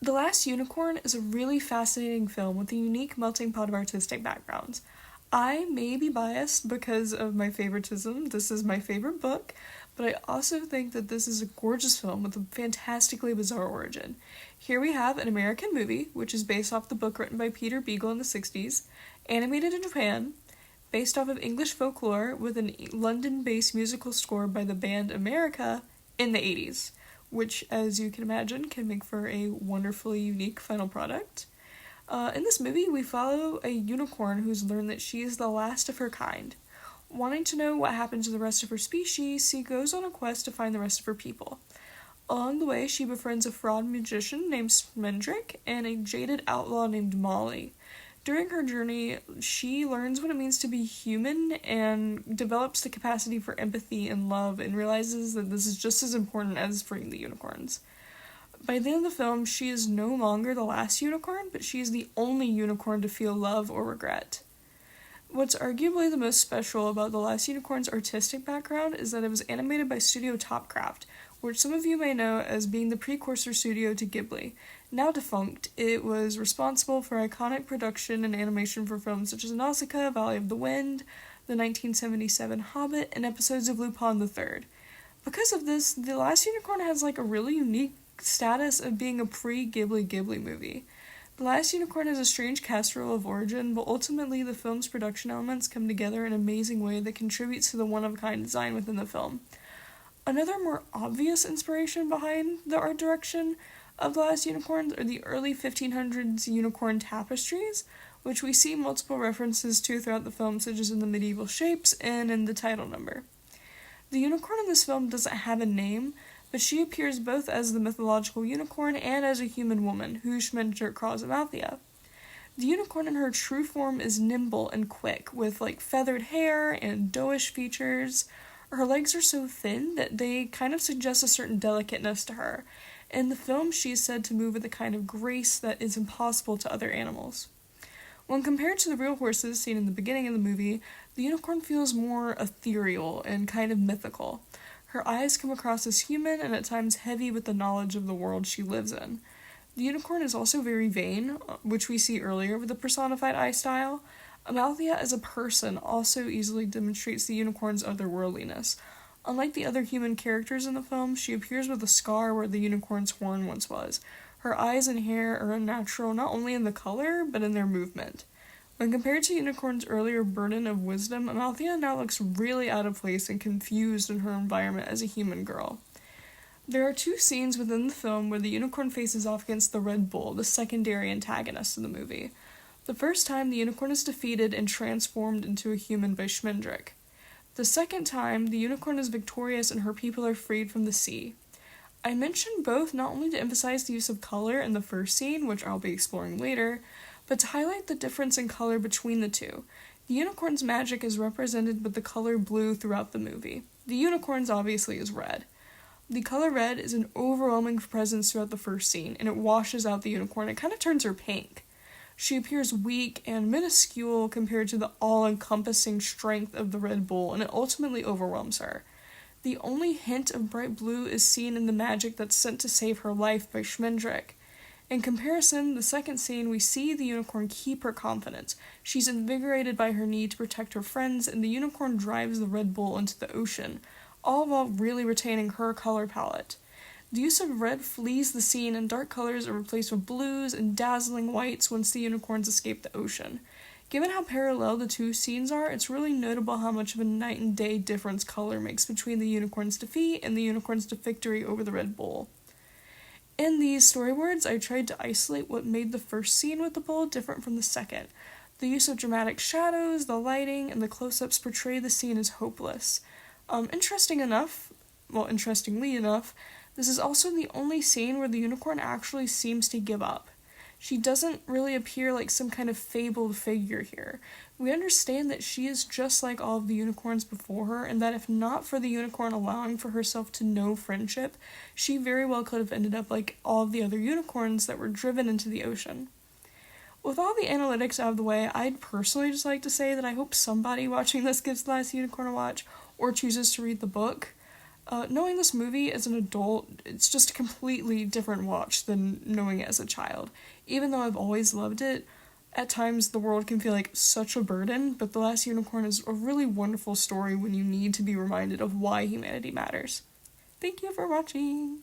The Last Unicorn is a really fascinating film with a unique melting pot of artistic backgrounds. I may be biased because of my favoritism. This is my favorite book, but I also think that this is a gorgeous film with a fantastically bizarre origin. Here we have an American movie, which is based off the book written by Peter Beagle in the 60s, animated in Japan, based off of English folklore with a London-based musical score by the band America in the 80s, which, as you can imagine, can make for a wonderfully unique final product. In this movie, we follow a unicorn who's learned that she is the last of her kind. Wanting to know what happened to the rest of her species, she goes on a quest to find the rest of her people. Along the way, she befriends a fraud magician named Smendrick and a jaded outlaw named Molly. During her journey, she learns what it means to be human and develops the capacity for empathy and love and realizes that this is just as important as freeing the unicorns. By the end of the film, she is no longer the last unicorn, but she is the only unicorn to feel love or regret. What's arguably the most special about The Last Unicorn's artistic background is that it was animated by Studio Topcraft, which some of you may know as being the precursor studio to Ghibli. Now defunct, it was responsible for iconic production and animation for films such as Nausicaa, Valley of the Wind, the 1977 Hobbit, and episodes of Lupin the Third. Because of this, The Last Unicorn has a really unique status of being a pre-Ghibli movie. The Last Unicorn has a strange casserole of origin, but ultimately the film's production elements come together in an amazing way that contributes to the one-of-a-kind design within the film. Another more obvious inspiration behind the art direction of The Last Unicorn are the early 1500s unicorn tapestries, which we see multiple references to throughout the film, such as in the medieval shapes and in the title number. The unicorn in this film doesn't have a name, but she appears both as the mythological unicorn and as a human woman, who Schmendrick calls Amalthea. The unicorn in her true form is nimble and quick, with feathered hair and doe-ish features. Her legs are so thin that they kind of suggest a certain delicateness to her. In the film, she is said to move with a kind of grace that is impossible to other animals. When compared to the real horses seen in the beginning of the movie, the unicorn feels more ethereal and kind of mythical. Her eyes come across as human and at times heavy with the knowledge of the world she lives in. The unicorn is also very vain, which we see earlier with the personified eye style. Amalthea as a person also easily demonstrates the unicorn's otherworldliness. Unlike the other human characters in the film, she appears with a scar where the unicorn's horn once was. Her eyes and hair are unnatural not only in the color, but in their movement. When compared to Unicorn's earlier burden of wisdom, Amalthea now looks really out of place and confused in her environment as a human girl. There are two scenes within the film where the unicorn faces off against the Red Bull, the secondary antagonist of the movie. The first time, the unicorn is defeated and transformed into a human by Schmendrick. The second time, the unicorn is victorious and her people are freed from the sea. I mention both not only to emphasize the use of color in the first scene, which I'll be exploring later, but to highlight the difference in color between the two. The unicorn's magic is represented with the color blue throughout the movie. The unicorn's obviously is red. The color red is an overwhelming presence throughout the first scene, and it washes out the unicorn. It kind of turns her pink. She appears weak and minuscule compared to the all-encompassing strength of the Red Bull, and it ultimately overwhelms her. The only hint of bright blue is seen in the magic that's sent to save her life by Schmendrick. In comparison, the second scene, we see the unicorn keep her confidence. She's invigorated by her need to protect her friends, and the unicorn drives the Red Bull into the ocean, all while really retaining her color palette. The use of red flees the scene, and dark colors are replaced with blues and dazzling whites once the unicorns escape the ocean. Given how parallel the two scenes are, it's really notable how much of a night and day difference color makes between the unicorn's defeat and the unicorn's victory over the Red Bull. In these storyboards, I tried to isolate what made the first scene with the bull different from the second. The use of dramatic shadows, the lighting, and the close-ups portray the scene as hopeless. Interestingly enough, this is also the only scene where the unicorn actually seems to give up. She doesn't really appear like some kind of fabled figure here. We understand that she is just like all of the unicorns before her, and that if not for the unicorn allowing for herself to know friendship, she very well could have ended up like all of the other unicorns that were driven into the ocean. With all the analytics out of the way, I'd personally just like to say that I hope somebody watching this gives The Last Unicorn a watch, or chooses to read the book. Knowing this movie as an adult, it's just a completely different watch than knowing it as a child. Even though I've always loved it, at times the world can feel like such a burden, but The Last Unicorn is a really wonderful story when you need to be reminded of why humanity matters. Thank you for watching!